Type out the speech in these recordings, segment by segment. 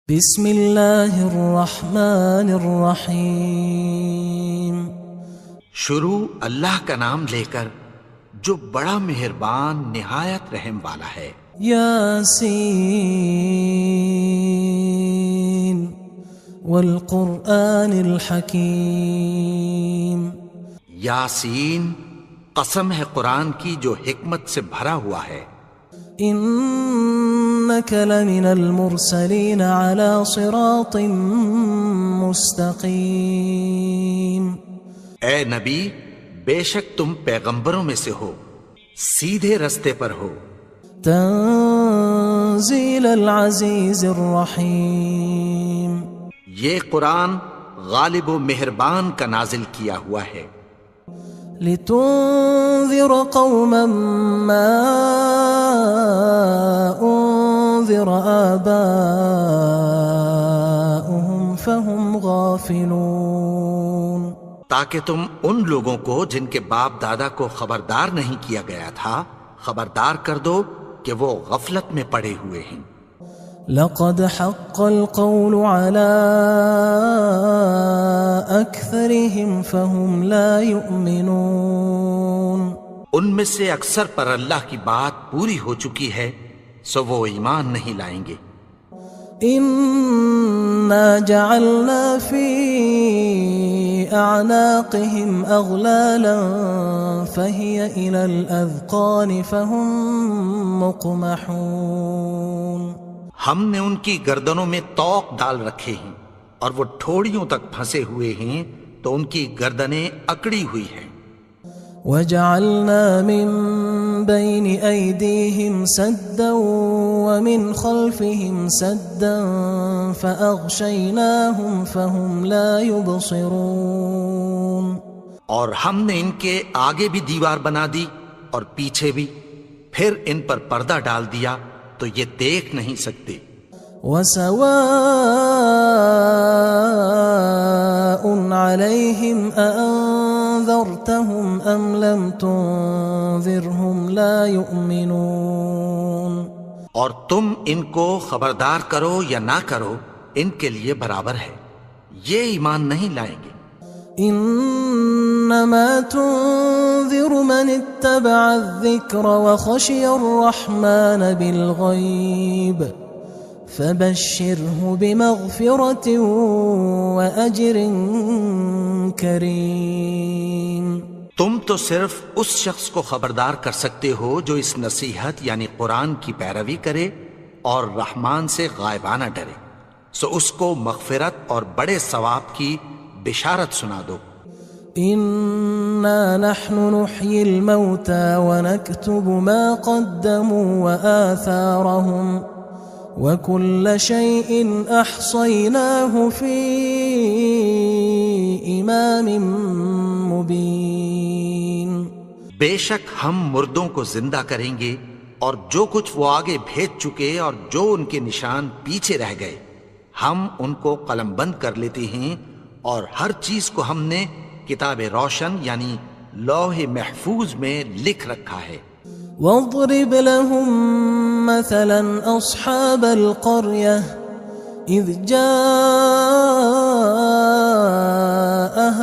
بسم اللہ الرحمن الرحیم۔ شروع اللہ کا نام لے کر جو بڑا مہربان نہایت رحم والا ہے۔ یاسین والقرآن الحکیم۔ یاسین، قسم ہے قرآن کی جو حکمت سے بھرا ہوا ہے۔ انک لمن المرسلین علی صراط مستقیم۔ اے نبی، بے شک تم پیغمبروں میں سے ہو، سیدھے رستے پر ہو۔ تنزیل العزیز الرحیم۔ یہ قرآن غالب و مہربان کا نازل کیا ہوا ہے۔ لتنذر قوما ما انذر آباؤهم فهم غافلون۔ تاکہ تم ان لوگوں کو جن کے باپ دادا کو خبردار نہیں کیا گیا تھا خبردار کر دو کہ وہ غفلت میں پڑے ہوئے ہیں۔ لقد حق القول على أكثرهم فهم لا يؤمنون۔ ان میں سے اکثر پر اللہ کی بات پوری ہو چکی ہے سو وہ ایمان نہیں لائیں گے۔ إنا جعلنا في أعناقهم أغلالا فهي إلى الأذقان فهم مقمحون۔ ہم نے ان کی گردنوں میں طوق ڈال رکھے ہیں اور وہ ٹھوڑیوں تک پھنسے ہوئے ہیں تو ان کی گردنیں اکڑی ہوئی ہیں۔ وجعلنا من بين أيديهم سدا ومن خلفهم سدا فأغشيناهم فهم لا يبصرون۔ اور ہم نے ان کے آگے بھی دیوار بنا دی اور پیچھے بھی، پھر ان پر پردہ ڈال دیا تو یہ دیکھ نہیں سکتے۔ وسواء عليهم أأنذرتهم أم لم تنذرهم لا يؤمنون۔ اور تم ان کو خبردار کرو یا نہ کرو ان کے لیے برابر ہے، یہ ایمان نہیں لائیں گے۔ انما تنذر من اتبع الذکر وخشی الرحمن بالغیب فبشره بمغفرة وأجر کریم۔ تم تو صرف اس شخص کو خبردار کر سکتے ہو جو اس نصیحت یعنی قرآن کی پیروی کرے اور رحمان سے غائبانہ ڈرے، سو اس کو مغفرت اور بڑے ثواب کی بشارت سنا دو۔ انا نحن نحيي الموتى ونكتب ما قدموا وآثارهم وكل شيء احصيناه في امام مبين۔ بے شک ہم مردوں کو زندہ کریں گے اور جو کچھ وہ آگے بھیج چکے اور جو ان کے نشان پیچھے رہ گئے ہم ان کو قلم بند کر لیتے ہیں، اور ہر چیز کو ہم نے کتاب روشن یعنی لوح محفوظ میں لکھ رکھا ہے۔ واضرب لهم مثلا اصحاب القرية اذ جاءها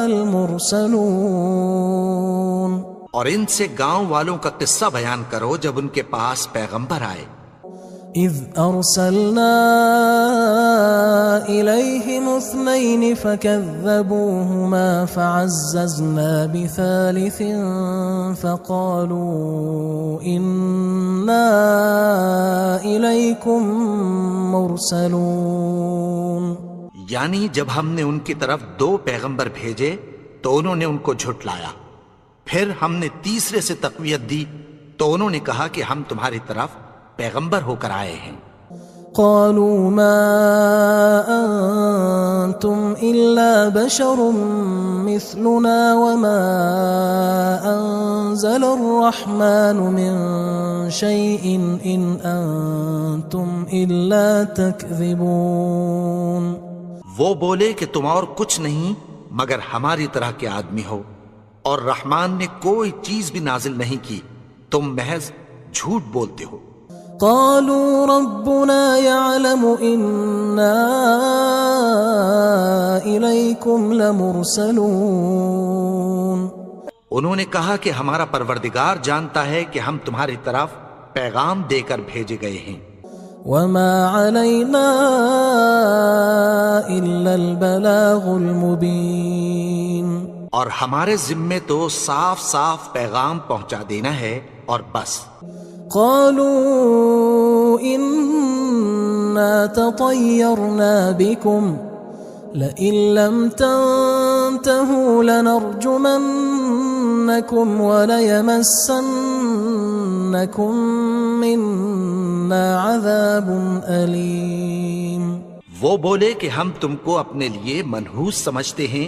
المرسلون۔ اور ان سے گاؤں والوں کا قصہ بیان کرو جب ان کے پاس پیغمبر آئے۔ اذ ارسلنا الیہم اثنین فکذبوہما فعززنا بثالث فقالوا انا الیکم مرسلون۔ یعنی جب ہم نے ان کی طرف 2 پیغمبر بھیجے تو انہوں نے ان کو جھٹلایا، پھر ہم نے تیسرے سے تقویت دی تو انہوں نے کہا کہ ہم تمہاری طرف پیغمبر ہو کر آئے ہیں۔ قالوا ما انتم الا بشر مثلنا وما انزل الرحمن من شيء ان انتم الا تكذبون۔ وہ بولے کہ تم اور کچھ نہیں مگر ہماری طرح کے آدمی ہو، اور رحمان نے کوئی چیز بھی نازل نہیں کی، تم محض جھوٹ بولتے ہو۔ قالوا ربنا يعلم إنا إليكم لمرسلون. انہوں نے کہا کہ ہمارا پروردگار جانتا ہے کہ ہم تمہاری طرف پیغام دے کر بھیجے گئے ہیں. وما علينا إلا البلاغ المبين. اور ہمارے ذمے تو صاف صاف پیغام پہنچا دینا ہے اور بس. قالوا إنا تطيرنا بكم لئن لم تنتهوا لنرجمنكم وليمسنكم منا عذاب أليم. وہ بولے کہ ہم تم کو اپنے لیے منحوس سمجھتے ہیں،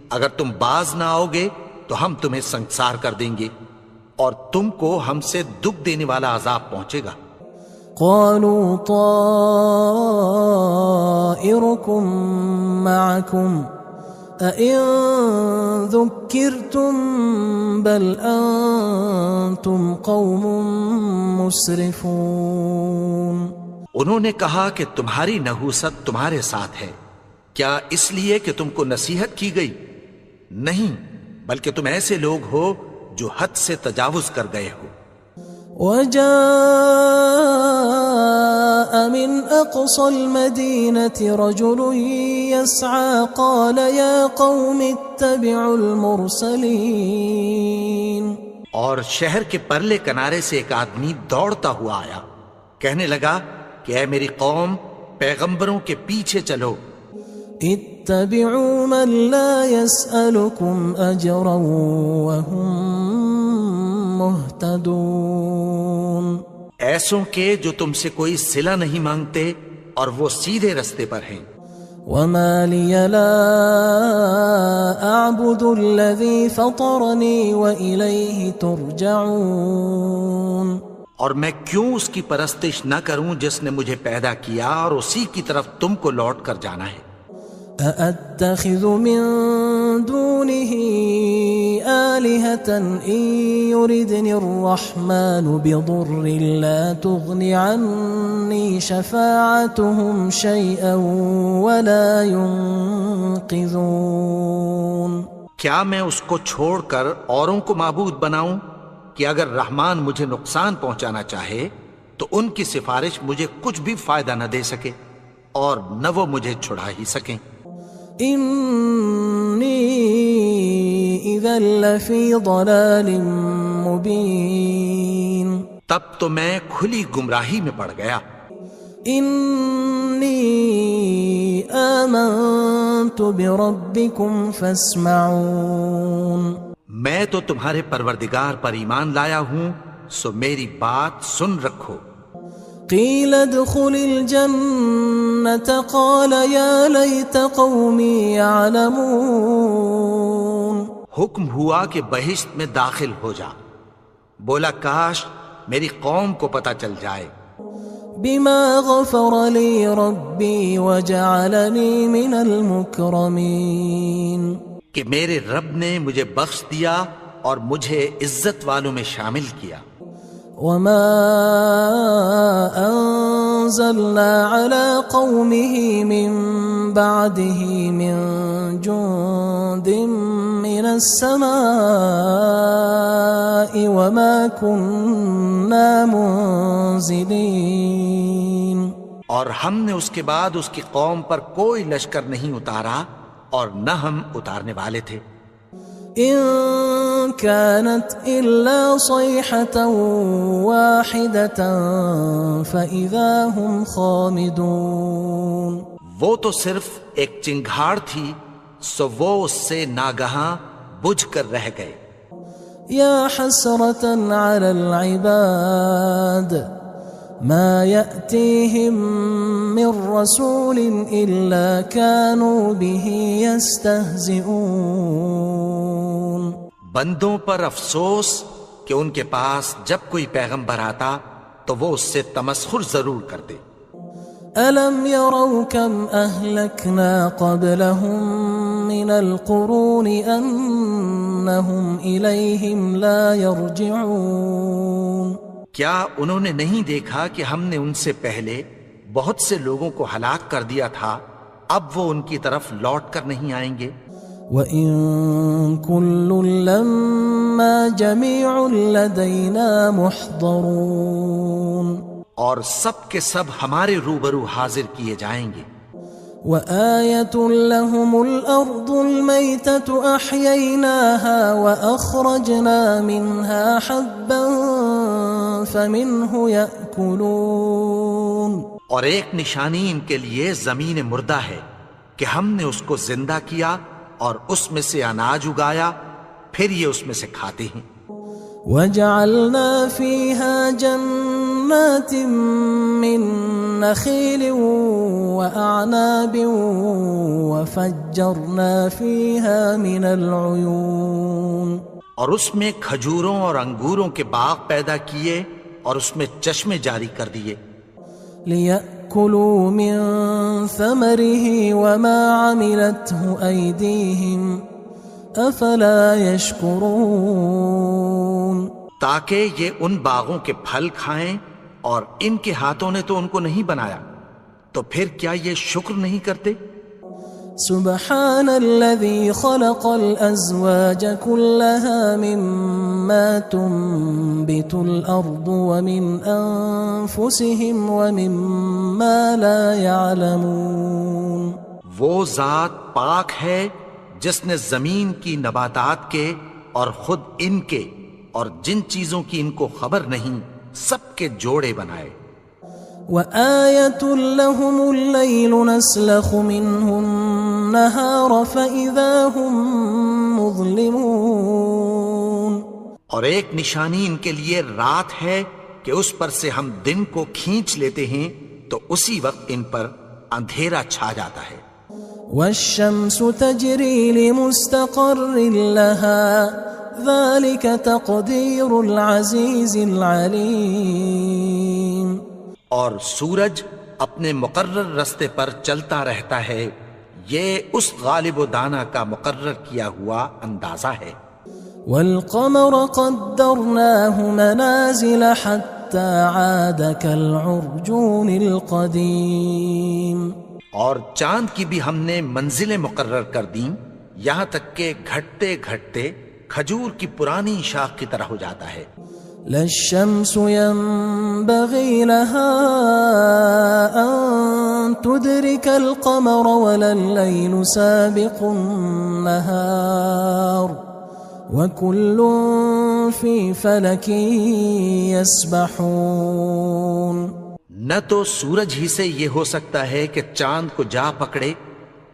اگر تم باز نہ آؤ گے تو ہم تمہیں سنگسار کر دیں گے اور تم کو ہم سے دکھ دینے والا عذاب پہنچے گا. قالوا طائركم معكم أئن ذكرتم بل أنتم قوم مسرفون. انہوں نے کہا کہ تمہاری نحوست تمہارے ساتھ ہے، کیا اس لیے کہ تم کو نصیحت کی گئی؟ نہیں، بلکہ تم ایسے لوگ ہو جو حد سے تجاوز کر گئے ہو. وجاء من أقصى المدينة رجل يسعى قال يا قوم اتبعوا المرسلين. اور شہر کے پرلے کنارے سے ایک آدمی دوڑتا ہوا آیا، کہنے لگا کہ اے میری قوم، پیغمبروں کے پیچھے چلو. اتبعوا من لا يسألكم أجرا وهم مهتدون. ایسوں کے جو تم سے کوئی صلہ نہیں مانگتے اور وہ سیدھے رستے پر ہیں. وما لي لا أعبد الذي فطرني وإليه ترجعون. اور میں کیوں اس کی پرستش نہ کروں جس نے مجھے پیدا کیا اور اسی کی طرف تم کو لوٹ کر جانا ہے. أأتخذ من دونه آلهة إن يردني الرحمن بضر لا تغن عني شفاعتهم شيئا ولا ينقذون. کیا میں اس کو چھوڑ کر اوروں کو معبود بناؤں کہ اگر رحمان مجھے نقصان پہنچانا چاہے تو ان کی سفارش مجھے کچھ بھی فائدہ نہ دے سکے اور نہ وہ مجھے چھڑا ہی سکیں. إني إذا لفي ضلال مبين. تب تو میں کھلی گمراہی میں پڑ گیا. إني آمنت بربكم فاسمعون. میں تو تمہارے پروردگار پر ایمان لایا ہوں، سو میری بات سن رکھو. قيل ادخل الجنة قال يا ليت قومي يعلمون. حکم ہوا کہ بہشت میں داخل ہو جا. بولا کاش میری قوم کو پتہ چل جائے. بما غفر لي ربي وجعلني من المكرمين. کہ میرے رب نے مجھے بخش دیا اور مجھے عزت والوں میں شامل کیا. وما أنزلنا على قومه من بعده من جند من السماء وما كنا منزلين. اور ہم نے اس کے بعد اس کی قوم پر کوئی لشکر نہیں اتارا اور نہ ہم اتارنے والے تھے. إن كانت إلا صيحة واحدة فإذا هم خامدون. وہ تو صرف ایک چنگھاڑ تھی، سو وہ اس سے ناگہاں بجھ کر رہ گئے. يا حسرة على العباد ما يأتيهم من رسول إلا كانوا به يستهزئون. بندوں پر افسوس کہ ان کے پاس جب کوئی پیغمبر آتا تو وہ اس سے تمسخر ضرور کرتے. ألم يروا كم أهلكنا قبلهم من القرون أنهم إليهم لا يرجعون. کیا انہوں نے نہیں دیکھا کہ ہم نے ان سے پہلے بہت سے لوگوں کو ہلاک کر دیا تھا، اب وہ ان کی طرف لوٹ کر نہیں آئیں گے؟ وَإِن كُلٌّ لَمَّا جَمِيعٌ لَدَيْنَا مُحْضَرُونَ، اور سب کے سب ہمارے روبرو حاضر کیے جائیں گے۔ وَآيَةٌ لَهُمُ الْأَرْضُ الْمَيْتَةُ أَحْيَيْنَاهَا وَأَخْرَجْنَا مِنْهَا حَبًّا فَمِنْهُ يَأْكُلُونَ، اور ایک نشانی ان کے لیے زمین مردہ ہے کہ ہم نے اس کو زندہ کیا اور اس میں سے اناج اگایا، پھر یہ اس میں سے کھاتے ہیں۔ وَجَعَلْنَا فِيهَا جَنَّاتٍ مِّن نَخِيلٍ وَأَعْنَابٍ وَفَجَّرْنَا فِيهَا مِنَ الْعُيُونِ، اور اس میں کھجوروں اور انگوروں کے باغ پیدا کیے اور اس میں چشمے جاری کر دیے، لِيَأْكُلُوا مِن ثَمَرِهِ وَمَا عَمِلَتْهُ أَيْدِيهِمْ أَفَلَا يَشْكُرُونَ، تاکہ یہ ان باغوں کے پھل کھائیں، اور ان کے ہاتھوں نے تو ان کو نہیں بنایا، تو پھر کیا یہ شکر نہیں کرتے؟ سبحان الذي خلق الأزواج كلها مما تنبت الأرض ومن أنفسهم ومما لا يعلمون، وہ ذات پاک ہے جس نے زمین کی نباتات کے اور خود ان کے اور جن چیزوں کی ان کو خبر نہیں سب کے جوڑے بنائے۔ وَآيَةٌ لَهُمُ اللَّيْلُ نَسْلَخُ مِنْهُ النَّهَارَ فَإِذَا هُمْ مُظْلِمُونَ، اور ایک نشانی ان کے لیے رات ہے کہ اس پر سے ہم دن کو کھینچ لیتے ہیں تو اسی وقت ان پر اندھیرا چھا جاتا ہے۔ وَالشَّمْسُ تَجْرِي لِمُسْتَقَرٍّ لَهَا ذَلِكَ تَقْدِيرُ الْعَزِيزِ الْعَلِيمِ، اور سورج اپنے مقرر رستے پر چلتا رہتا ہے، یہ اس غالب و دانا کا مقرر کیا ہوا اندازہ ہے۔ وَالْقَمَرَ قَدَّرْنَاهُ مَنَازِلَ حَتَّى عَادَ كَالْعُرْجُونِ الْقَدِيمِ، اور چاند کی بھی ہم نے منزلیں مقرر کر دیں، یہاں تک کہ گھٹتے گھٹتے کھجور کی پرانی شاخ کی طرح ہو جاتا ہے۔ لا الشمس ينبغي لها أن تدرك القمر ولا الليل سابق النهار وكل في فلك يسبحون، نہ تو سورج ہی سے یہ ہو سکتا ہے کہ چاند کو جا پکڑے،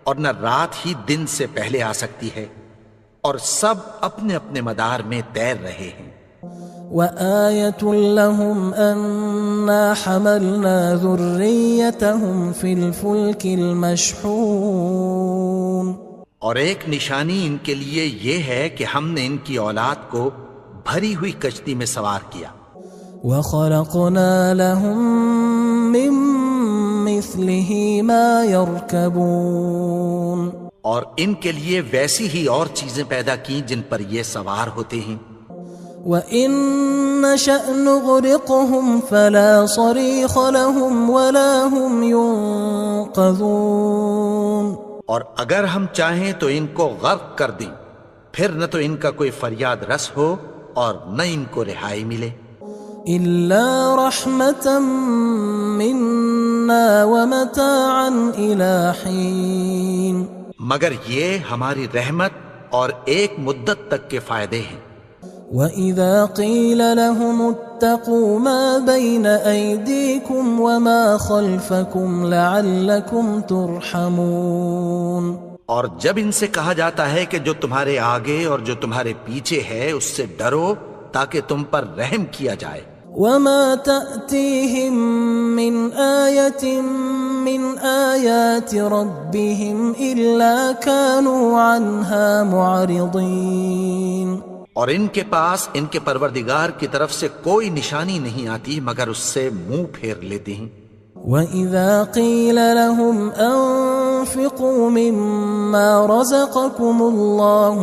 اور نہ رات ہی دن سے پہلے آ سکتی ہے، اور سب اپنے اپنے مدار میں تیر رہے ہیں۔ وَآيَةٌ لَهُمْ أَنَّا حَمَلْنَا ذُرِّيَّتَهُمْ فِي الْفُلْكِ الْمَشْحُونِ، اور ایک نشانی ان کے لیے یہ ہے کہ ہم نے ان کی اولاد کو بھری ہوئی کشتی میں سوار کیا۔ وَخَلَقْنَا لَهُم مِّن مِّثْلِهِ مَا يَرْكَبُونَ، اور ان کے لیے ویسی ہی اور چیزیں پیدا کی جن پر یہ سوار ہوتے ہیں۔ وَإِن نَّشَأْ نُغْرِقْهُمْ فَلَا صَرِيخَ لَهُمْ وَلَا هُمْ يُنقَذُونَ، اور اگر ہم چاہیں تو ان کو غرق کر دیں، پھر نہ تو ان کا کوئی فریاد رس ہو اور نہ ان کو رہائی ملے۔ إِلَّا رَحْمَةً مِّنَّا وَمَتَاعًا إِلَى حِينٍ، مگر یہ ہماری رحمت اور ایک مدت تک کے فائدے ہیں۔ وَإِذَا قِيلَ لَهُمُ اتَّقُوا مَا بَيْنَ أَيْدِيكُمْ وَمَا خَلْفَكُمْ لَعَلَّكُمْ تُرْحَمُونَ، اور جب ان سے کہا جاتا ہے کہ جو تمہارے آگے اور جو تمہارے پیچھے ہے اس سے ڈرو تاکہ تم پر رحم کیا جائے۔ وَمَا تَأْتِيهِم مِّنْ آيَةٍ مِّنْ آيَاتِ رَبِّهِمْ إِلَّا كَانُوا عَنْهَا مُعْرِضِينَ، اور ان کے پاس ان کے پروردگار کی طرف سے کوئی نشانی نہیں آتی مگر اس سے منہ پھیر لیتے ہیں۔ وَإِذَا قِيلَ لَهُمْ أَنفِقُوا مِمَّا رَزَقَكُمُ اللَّهُ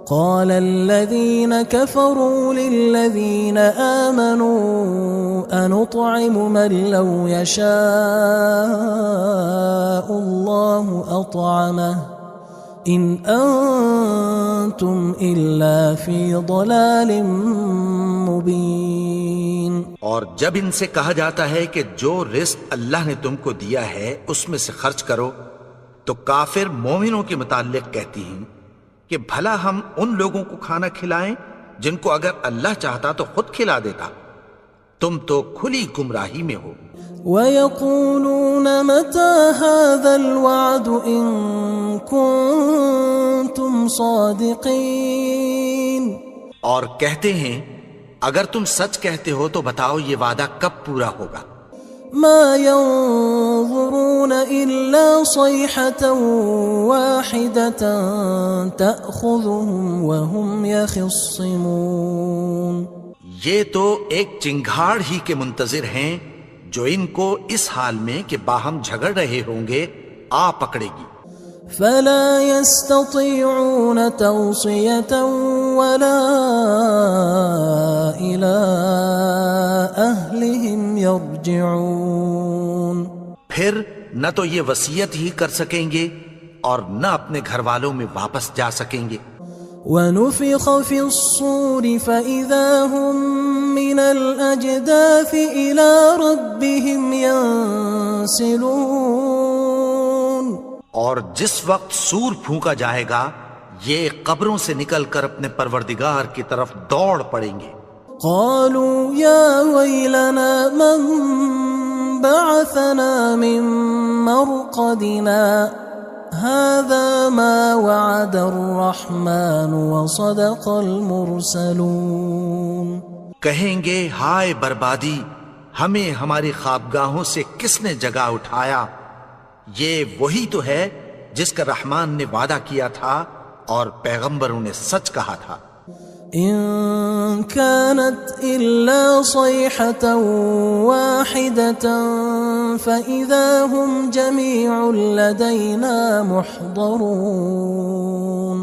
قال الذين كفروا للذين آمنوا أنطعم من لو يشاء الله أطعمه إن أنتم إلا في ضلال مبين. اور جب ان سے کہا جاتا ہے کہ جو رزق اللہ نے تم کو دیا ہے اس میں سے خرچ کرو، تو کافر مومنوں کے متعلق کہتی ہیں کہ بھلا ہم ان لوگوں کو کھانا کھلائیں جن کو اگر اللہ چاہتا تو خود کھلا دیتا. تم تو کھلی گمراہی میں ہو. وَيَقُولُونَ مَتَى هَذَا الْوَعْدُ إِن كُنتُمْ صَادِقِينَ. اور کہتے ہیں اگر تم سچ کہتے ہو تو بتاؤ یہ وعدہ کب پورا ہوگا. ما ينظرون إلا صيحة واحدة تأخذهم وهم يخصمون. یہ تو ایک چنگھاڑ ہی کے منتظر ہیں جو ان کو اس حال میں کہ باہم جھگڑ رہے ہوں گے آ پکڑے گی. فلا يستطيعون توصية ولا إلى أهلهم يرجعون. پھر نہ تو یہ وصیت ہی کر سکیں گے اور نہ اپنے گھر والوں میں واپس جا سکیں گے. وَنُفِخَ فِي الصُّورِ فَإِذَا هُم مِّنَ الْأَجْدَاثِ إِلَى رَبِّهِمْ يَنسِلُونَ. اور جس وقت سور پھونکا جائے گا یہ قبروں سے نکل کر اپنے پروردگار کی طرف دوڑ پڑیں گے. قالوا يا ويلنا من بعثنا من مرقدنا هذا ما وعد الرحمن وصدق المرسلون. کہیں گے ہائے بربادی، ہمیں ہماری خوابگاہوں سے کس نے جگا اٹھایا. یہ وہی تو ہے جس کا رحمان نے وعدہ کیا تھا اور پیغمبروں نے سچ کہا تھا. إن كانت إلا صيحة واحدة فإذا هم جميع لدينا محضرون.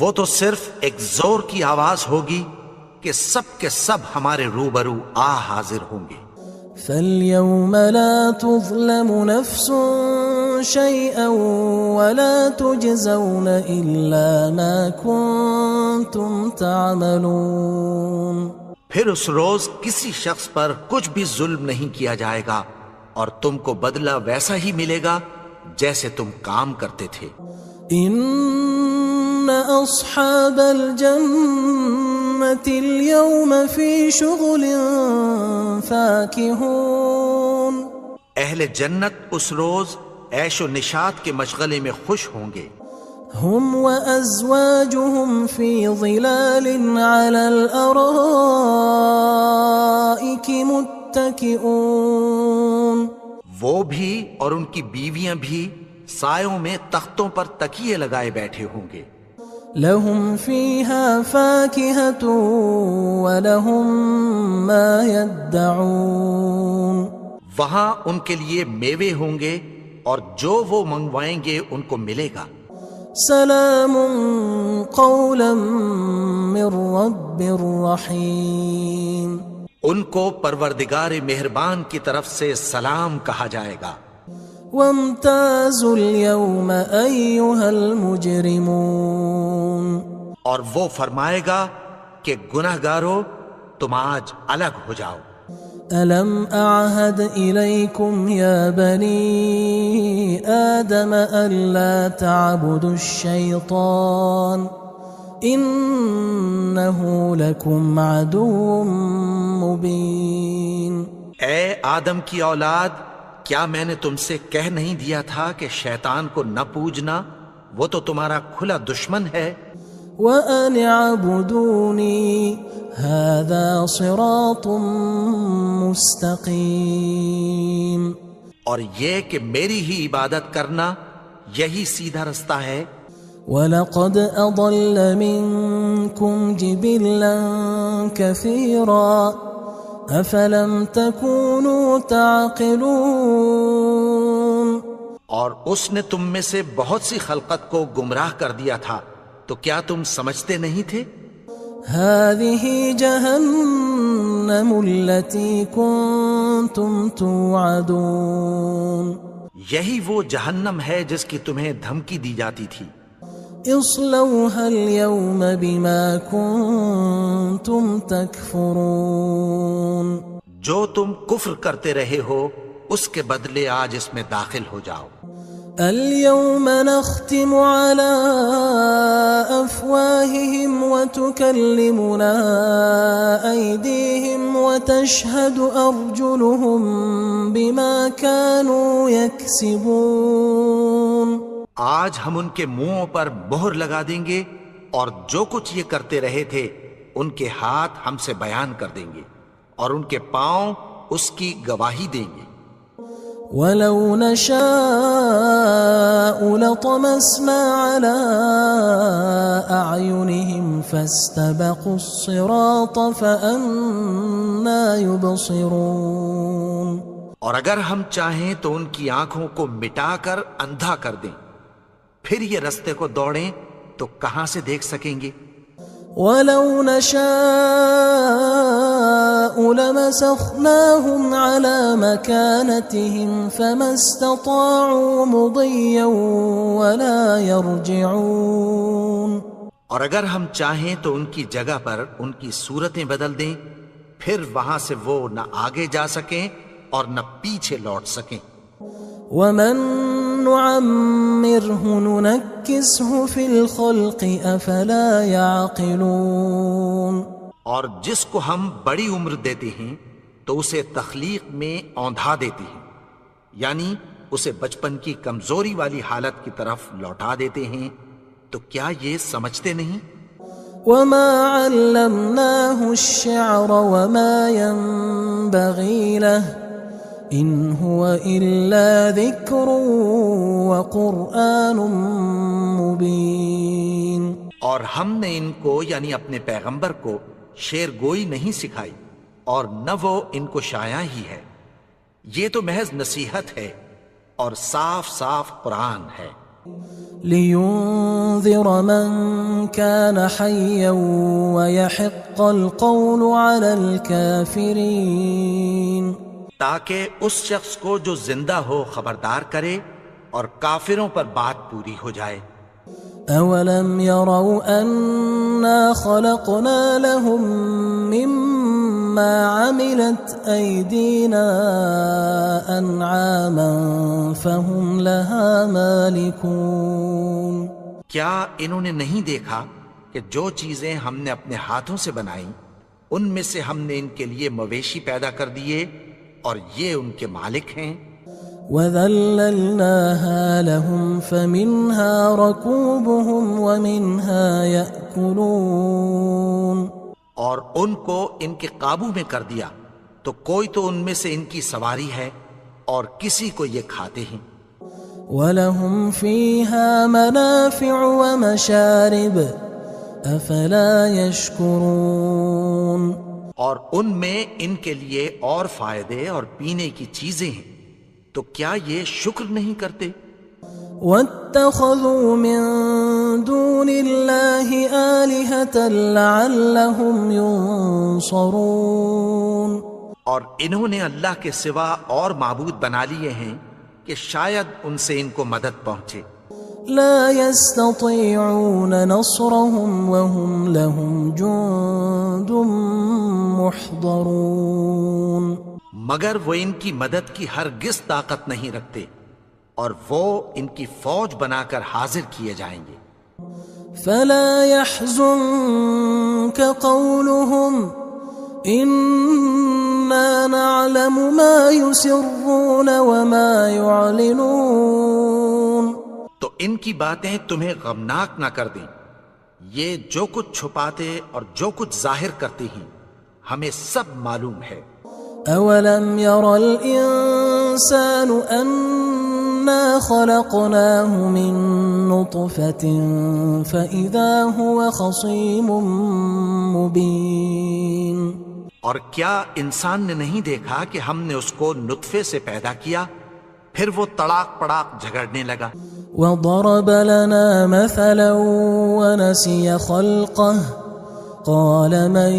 وہ تو صرف ایک زور کی آواز ہوگی کہ سب کے سب ہمارے روبرو آ حاضر ہوں گے. فاليوم لا تظلم نفس شيئا ولا تجزون إلا ما كنتم تعملون. پھر اس روز کسی شخص پر کچھ بھی ظلم نہیں کیا جائے گا اور تم کو بدلہ ویسا ہی ملے گا جیسے تم کام کرتے تھے. إن أصحاب الجنة اليوم في شغل فاكهون. اہل جنت اس روز عیش و نشاط کے مشغلے میں خوش ہوں گے. هم وأزواجهم في ظلال على الأرائك متكئون. وہ بھی اور ان کی بیویاں بھی سایوں میں تختوں پر تکیے لگائے بیٹھے ہوں گے. لهم فيها فاكهة ولهم ما يدعون. وہاں ان کے لیے میوے ہوں گے اور جو وہ منگوائیں گے ان کو ملے گا. سلام قولا من رب رحیم. ان کو پروردگار مہربان کی طرف سے سلام کہا جائے گا. وامتازوا اليوم أيها المجرمون. اور وہ فرمائے گا کہ گناہگارو تم آج الگ ہو جاؤ. ألم أعهد إليكم يا بني آدم ألا تعبدوا الشيطان إنه لكم عدو مبين. اے آدم کی اولاد، کیا میں نے تم سے کہہ نہیں دیا تھا کہ شیطان کو نہ پوجنا، وہ تو تمہارا کھلا دشمن ہے. وَأَنِ اعْبُدُونِي هَذَا صِرَاطٌ مُسْتَقِيمٌ. اور یہ کہ میری ہی عبادت کرنا یہی سیدھا رستہ ہے. وَلَقَدْ أَضَلَّ مِنْكُمْ جِبِلًّا كَثِيرًا أَفَلَمْ تَكُونُوا تَعْقِلُونَ. اور اس نے تم میں سے بہت سی خلقت کو گمراہ کر دیا تھا، تو کیا تم سمجھتے نہیں تھے؟ هذه جهنم التي كنتم توعدون یہی وہ جہنم ہے جس کی تمہیں دھمکی دی جاتی تھی. اصلوها اليوم بما كنتم تكفرون جو تم کفر کرتے رہے ہو اس کے بدلے آج اس میں داخل ہو جاؤ. اليوم نختم على أفواههم وتكلمنا أيديهم وتشهد أرجلهم بما كانوا يكسبون. آج ہم ان کے منہوں پر مہر لگا دیں گے اور جو کچھ یہ کرتے رہے تھے ان کے ہاتھ ہم سے بیان کر دیں گے اور ان کے پاؤں اس کی گواہی دیں گے. وَلَوْ نَشَاءُ لَطَمَسْنَا عَلَىٰ أَعْيُنِهِمْ فَاسْتَبَقُوا الصِّرَاطَ فَأَنَّىٰ يُبْصِرُونَ. اور اگر ہم چاہیں تو ان کی آنکھوں کو مٹا کر اندھا کر دیں، پھر یہ رستے کو دوڑیں تو کہاں سے دیکھ سکیں گے؟ وَلَوْ نَشَاءُ لَمَسَخْنَاهُمْ عَلَىٰ مَكَانَتِهِمْ فَمَا اسْتَطَاعُوا مُضِيًّا وَلَا يَرْجِعُونَ. اور اگر ہم چاہیں تو ان کی جگہ پر ان کی صورتیں بدل دیں، پھر وہاں سے وہ نہ آگے جا سکیں اور نہ پیچھے لوٹ سکیں. وَمَن نُعَمِّرْهُ نُنَكِّسْهُ فِي الْخَلْقِ أَفَلَا يَعْقِلُونَ. اور جس کو ہم بڑی عمر دیتے ہیں تو اسے تخلیق میں اوندھا دیتے ہیں، یعنی اسے بچپن کی کمزوری والی حالت کی طرف لوٹا دیتے ہیں. تو کیا یہ سمجھتے نہیں؟ وَمَا عَلَّمْنَاهُ الشِّعْرَ وَمَا يَنبَغِي لَهُ إِنْ هُوَ إِلَّا ذِكْرٌ وَقُرْآنٌ مُبِينٌ. اور ہم نے ان کو یعنی اپنے پیغمبر کو شعر گوئی نہیں سکھائی اور نہ وہ ان کو شاعر ہی ہے، یہ تو محض نصیحت ہے اور صاف صاف قرآن ہے. لِيُنذِرَ مَن كَانَ حَيًّا وَيَحِقَّ الْقَوْلُ عَلَى الْكَافِرِينَ. تاکہ اس شخص کو جو زندہ ہو خبردار کرے اور کافروں پر بات پوری ہو جائے. أَوَلَمْ يَرَوْا أَنَّا خَلَقْنَا لَهُم مِّمَّا عَمِلَتْ أَيْدِينَا أَنْعَامًا فَهُمْ لَهَا مَالِكُونَ. کیا انہوں نے نہیں دیکھا کہ جو چیزیں ہم نے اپنے ہاتھوں سے بنائیں ان میں سے ہم نے ان کے لیے مویشی پیدا کر دیے اور یہ ان کے مالک ہیں. وَذَلَّلْنَاهَا لَهُمْ فَمِنْهَا رَكُوبُهُمْ وَمِنْهَا يَأْكُلُونَ. اور ان کو ان کے قابو میں کر دیا تو کوئی تو ان میں سے ان کی سواری ہے اور کسی کو یہ کھاتے ہیں. وَلَهُمْ فِيهَا مَنَافِعُ وَمَشَارِبُ أَفَلَا يَشْكُرُونَ. اور ان میں ان کے لیے اور فائدے اور پینے کی چیزیں ہیں، تو کیا یہ شکر نہیں کرتے؟ وَاتَّخَذُوا مِن دُونِ اللَّهِ آلِهَةً لَعَلَّهُمْ يُنصَرُونَ. اور انہوں نے اللہ کے سوا اور معبود بنا لیے ہیں کہ شاید ان سے ان کو مدد پہنچے. لا يستطيعون نصرهم وهم لهم جند محضرون. مگر وہ ان کی مدد کی ہرگز طاقت نہیں رکھتے اور وہ ان کی فوج بنا کر حاضر کیے جائیں گے. فلا يحزنك قولهم إنا نعلم ما يسرون وما يعلنون. تو ان کی باتیں تمہیں غمناک نہ کر دیں، یہ جو کچھ چھپاتے اور جو کچھ ظاہر کرتے ہیں ہمیں سب معلوم ہے. أَوَلَمْ يَرَ الْإِنسَانُ أَنَّا خَلَقْنَاهُ مِن نُّطْفَةٍ فَإِذَا هُوَ خَصِيمٌ مُّبِينٌ. اور کیا انسان نے نہیں دیکھا کہ ہم نے اس کو نطفے سے پیدا کیا، پھر وہ تڑاک پڑاک جھگڑنے لگا. وضرب لنا مثلا ونسي خلقه قال من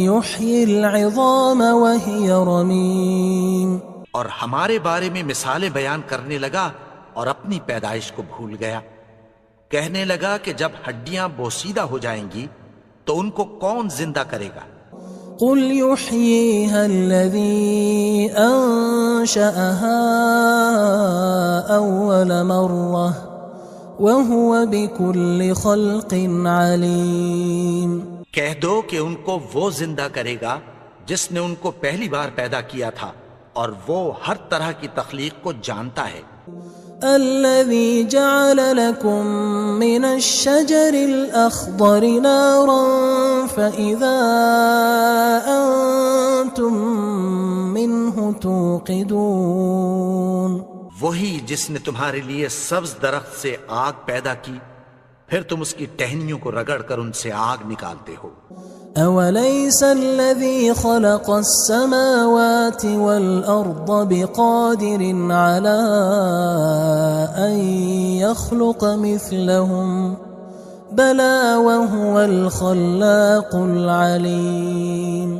يحيي العظام وهي رميم. اور ہمارے بارے میں مثالیں بیان کرنے لگا اور اپنی پیدائش کو بھول گیا. کہنے لگا کہ جب ہڈیاں بوسیدہ ہو جائیں گی تو ان کو کون زندہ کرے گا؟ قل يحييها الذي أنشأها أول مرة وهو بكل خلق عليم. کہہ دو کہ ان کو وہ زندہ کرے گا جس نے ان کو پہلی بار پیدا کیا تھا اور وہ ہر طرح کی تخلیق کو جانتا ہے. الذي جعل لكم من الشجر الأخضر نارا فإذا أنتم منه توقدون. وہی جس نے تمہارے لیے سبز درخت سے آگ پیدا کی پھر تم اس کی ٹہنیوں کو رگڑ کر ان سے آگ نکالتے ہو. أوليس الذي خلق السماوات والأرض بقادر على أن يخلق مثلهم بلى وهو الخلاق العليم.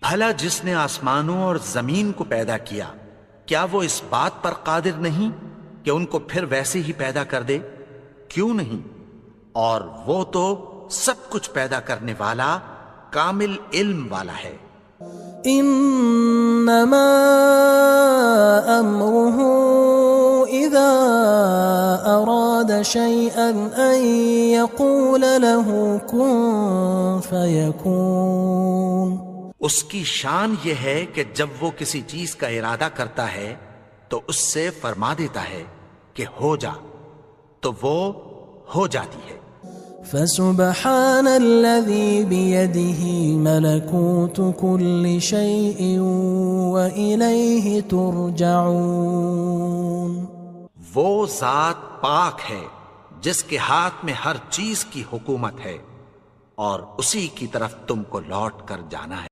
بھلا جس نے آسمانوں اور زمین کو پیدا کیا کیا وہ اس بات پر قادر نہیں کہ ان کو پھر ویسے ہی پیدا کر دے؟ کیوں نہیں؟ اور وہ تو سب کچھ پیدا کرنے والا کامل علم والا ہے. انما امره اذا اراد شيئا ان يقول له كن فيكون. اس کی شان یہ ہے کہ جب وہ کسی چیز کا ارادہ کرتا ہے تو اس سے فرما دیتا ہے کہ ہو جا تو وہ ہو جاتی ہے. فسبحان الذي بيده ملكوت كل شيء وإليه ترجعون. وہ ذات پاک ہے جس کے ہاتھ میں ہر چیز کی حکومت ہے اور اسی کی طرف تم کو لوٹ کر جانا ہے.